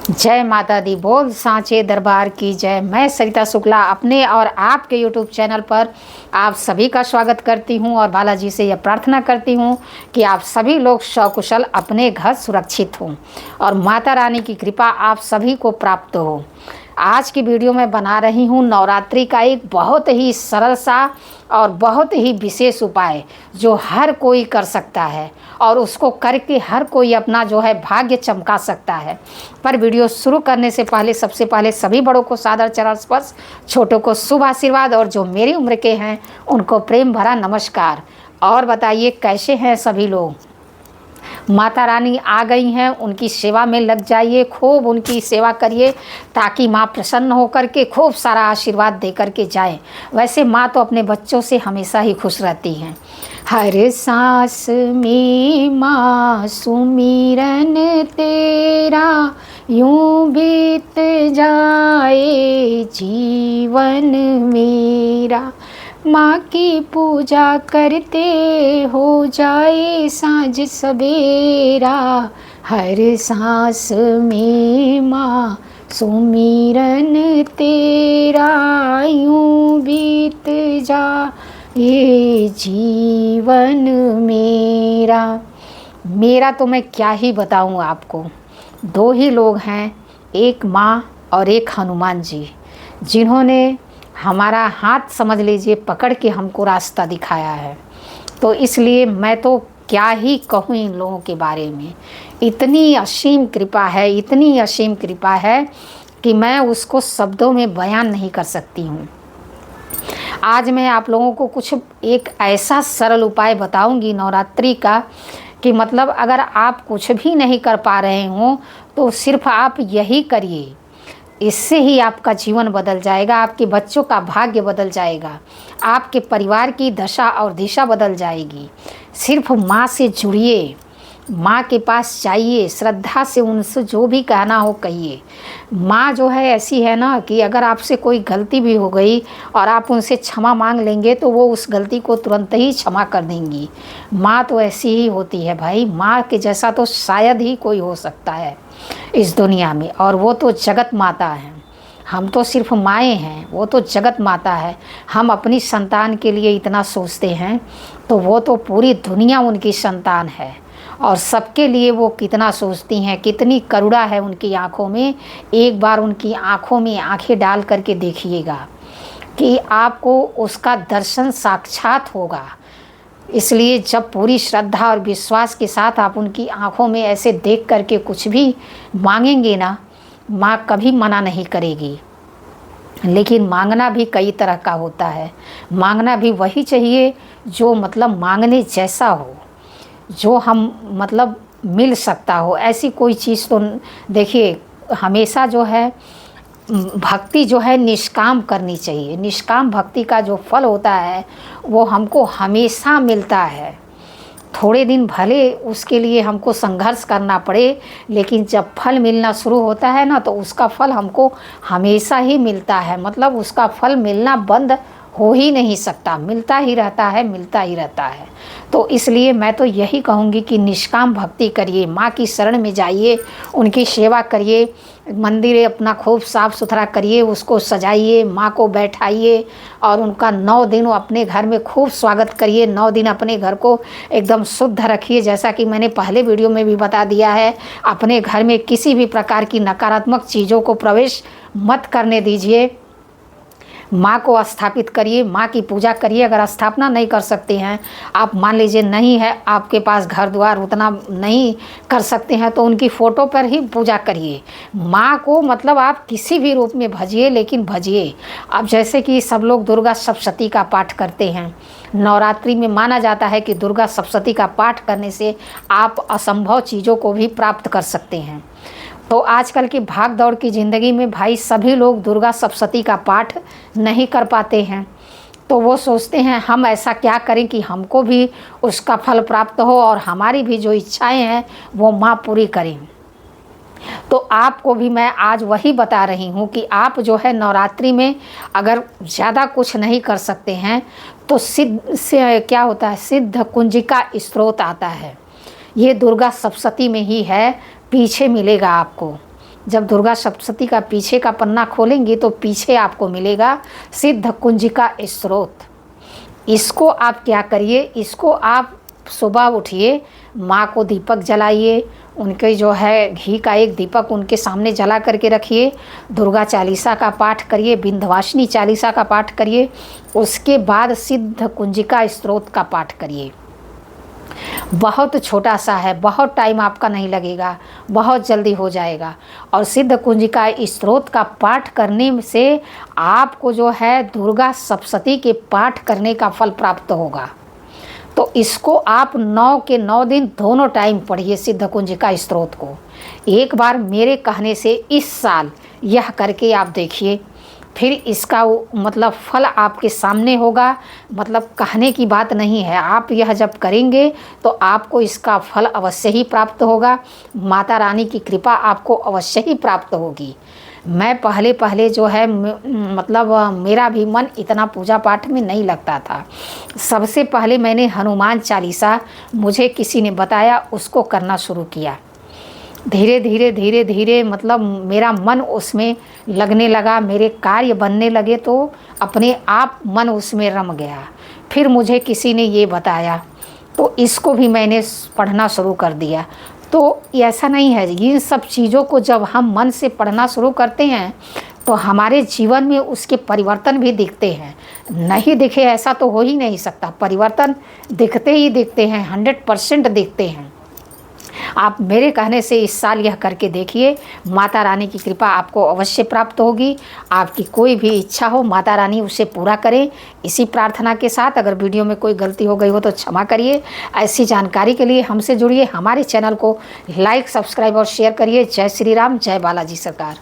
जय माता दी। बोल सांचे दरबार की जय। मैं सरिता शुक्ला अपने और आपके YouTube चैनल पर आप सभी का स्वागत करती हूं और बालाजी से यह प्रार्थना करती हूं कि आप सभी लोग सकुशल अपने घर सुरक्षित हों और माता रानी की कृपा आप सभी को प्राप्त हो। आज की वीडियो में बना रही हूं नवरात्रि का एक बहुत ही सरल सा और बहुत ही विशेष उपाय जो हर कोई कर सकता है और उसको करके हर कोई अपना जो है भाग्य चमका सकता है। पर वीडियो शुरू करने से पहले सबसे पहले सभी बड़ों को सादर चरण स्पर्श, छोटों को शुभ आशीर्वाद और जो मेरी उम्र के हैं उनको प्रेम भरा नमस्कार। और बताइए कैसे हैं सभी लोग। माता रानी आ गई हैं, उनकी सेवा में लग जाइए, खूब उनकी सेवा करिए ताकि माँ प्रसन्न होकर के खूब सारा आशीर्वाद दे कर के जाए। वैसे माँ तो अपने बच्चों से हमेशा ही खुश रहती हैं। हर सांस में माँ सुमिरन तेरा यूं बीत जाए जीवन मेरा, माँ की पूजा करते हो जाए साँझ सवेरा। हर सांस में माँ सुमिरन तेरा यूं बीत जाए जीवन मेरा। मेरा तो मैं क्या ही बताऊँ आपको। दो ही लोग हैं, एक माँ और एक हनुमान जी, जिन्होंने हमारा हाथ समझ लीजिए पकड़ के हमको रास्ता दिखाया है। तो इसलिए मैं तो क्या ही कहूँ इन लोगों के बारे में। इतनी असीम कृपा है, इतनी असीम कृपा है कि मैं उसको शब्दों में बयान नहीं कर सकती हूँ। आज मैं आप लोगों को कुछ एक ऐसा सरल उपाय बताऊंगी नवरात्रि का कि मतलब अगर आप कुछ भी नहीं कर पा रहे हों तो सिर्फ आप यही करिए, इससे ही आपका जीवन बदल जाएगा, आपके बच्चों का भाग्य बदल जाएगा, आपके परिवार की दशा और दिशा बदल जाएगी। सिर्फ माँ से जुड़िए, माँ के पास जाइए, श्रद्धा से उनसे जो भी कहना हो कहिए। माँ जो है ऐसी है ना कि अगर आपसे कोई गलती भी हो गई और आप उनसे क्षमा मांग लेंगे तो वो उस गलती को तुरंत ही क्षमा कर देंगी। माँ तो ऐसी ही होती है भाई। माँ के जैसा तो शायद ही कोई हो सकता है इस दुनिया में, और वो तो जगत माता है। हम तो सिर्फ माएँ हैं, वो तो जगत माता है। हम अपनी संतान के लिए इतना सोचते हैं तो वो तो पूरी दुनिया उनकी संतान है और सबके लिए वो कितना सोचती हैं, कितनी करुणा है उनकी आँखों में। एक बार उनकी आँखों में आँखें डाल करके देखिएगा कि आपको उसका दर्शन साक्षात होगा। इसलिए जब पूरी श्रद्धा और विश्वास के साथ आप उनकी आँखों में ऐसे देख करके कुछ भी मांगेंगे ना, माँ कभी मना नहीं करेगी। लेकिन मांगना भी कई तरह का होता है। मांगना भी वही चाहिए जो मतलब मांगने जैसा हो, जो हम मतलब मिल सकता हो। ऐसी कोई चीज़ तो देखिए, हमेशा जो है भक्ति जो है निष्काम करनी चाहिए। निष्काम भक्ति का जो फल होता है वो हमको हमेशा मिलता है। थोड़े दिन भले उसके लिए हमको संघर्ष करना पड़े, लेकिन जब फल मिलना शुरू होता है ना तो उसका फल हमको हमेशा ही मिलता है। मतलब उसका फल मिलना बंद हो ही नहीं सकता, मिलता ही रहता है, मिलता ही रहता है। तो इसलिए मैं तो यही कहूँगी कि निष्काम भक्ति करिए, माँ की शरण में जाइए, उनकी सेवा करिए, मंदिर अपना खूब साफ़ सुथरा करिए, उसको सजाइए, माँ को बैठाइए और उनका 9 दिन अपने घर में खूब स्वागत करिए। 9 दिन अपने घर को एकदम शुद्ध रखिए। जैसा कि मैंने पहले वीडियो में भी बता दिया है, अपने घर में किसी भी प्रकार की नकारात्मक चीज़ों को प्रवेश मत करने दीजिए। माँ को स्थापित करिए, माँ की पूजा करिए। अगर स्थापना नहीं कर सकते हैं, आप मान लीजिए नहीं है आपके पास घर द्वार, उतना नहीं कर सकते हैं, तो उनकी फ़ोटो पर ही पूजा करिए। माँ को मतलब आप किसी भी रूप में भजिए, लेकिन भजिए। अब जैसे कि सब लोग दुर्गा सप्तशती का पाठ करते हैं, नवरात्रि में माना जाता है कि दुर्गा सप्तशती का पाठ करने से आप असंभव चीज़ों को भी प्राप्त कर सकते हैं। तो आजकल की भाग दौड़ की ज़िंदगी में भाई सभी लोग दुर्गा सप्तशती का पाठ नहीं कर पाते हैं। तो वो सोचते हैं हम ऐसा क्या करें कि हमको भी उसका फल प्राप्त हो और हमारी भी जो इच्छाएं हैं वो माँ पूरी करें। तो आपको भी मैं आज वही बता रही हूँ कि आप जो है नवरात्रि में अगर ज़्यादा कुछ नहीं कर सकते हैं तो सिद्ध से क्या होता है, सिद्ध कुंजिका स्रोत आता है। ये दुर्गा सप्तशती में ही है, पीछे मिलेगा आपको। जब दुर्गा सप्तशती का पीछे का पन्ना खोलेंगी तो पीछे आपको मिलेगा सिद्ध कुंजिका स्रोत। इसको आप क्या करिए, इसको आप सुबह उठिए, माँ को दीपक जलाइए, उनके जो है घी का एक दीपक उनके सामने जला करके रखिए, दुर्गा चालीसा का पाठ करिए, विंध्यवासिनी चालीसा का पाठ करिए, उसके बाद सिद्ध कुंजिका स्रोत का पाठ करिए। बहुत छोटा सा है, बहुत टाइम आपका नहीं लगेगा, बहुत जल्दी हो जाएगा। और सिद्ध कुंजिका स्रोत का पाठ करने से आपको जो है दुर्गा सप्तशती के पाठ करने का फल प्राप्त होगा। तो इसको आप 9 के 9 दिन दोनों टाइम पढ़िए सिद्ध कुंजिका स्रोत को। एक बार मेरे कहने से इस साल यह करके आप देखिए, फिर इसका मतलब फल आपके सामने होगा। मतलब कहने की बात नहीं है, आप यह जब करेंगे तो आपको इसका फल अवश्य ही प्राप्त होगा। माता रानी की कृपा आपको अवश्य ही प्राप्त होगी। मैं पहले जो है मतलब मेरा भी मन इतना पूजा पाठ में नहीं लगता था। सबसे पहले मैंने हनुमान चालीसा मुझे किसी ने बताया, उसको करना शुरू किया। धीरे धीरे मतलब मेरा मन उसमें लगने लगा, मेरे कार्य बनने लगे तो अपने आप मन उसमें रम गया। फिर मुझे किसी ने ये बताया तो इसको भी मैंने पढ़ना शुरू कर दिया। तो ऐसा नहीं है, इन सब चीज़ों को जब हम मन से पढ़ना शुरू करते हैं तो हमारे जीवन में उसके परिवर्तन भी दिखते हैं। नहीं दिखे ऐसा तो हो ही नहीं सकता, परिवर्तन दिखते ही दिखते हैं, 100% दिखते हैं। आप मेरे कहने से इस साल यह करके देखिए, माता रानी की कृपा आपको अवश्य प्राप्त होगी। आपकी कोई भी इच्छा हो माता रानी उसे पूरा करें। इसी प्रार्थना के साथ अगर वीडियो में कोई गलती हो गई हो तो क्षमा करिए। ऐसी जानकारी के लिए हमसे जुड़िए, हमारे चैनल को लाइक, सब्सक्राइब और शेयर करिए। जय श्री राम, जय बालाजी सरकार।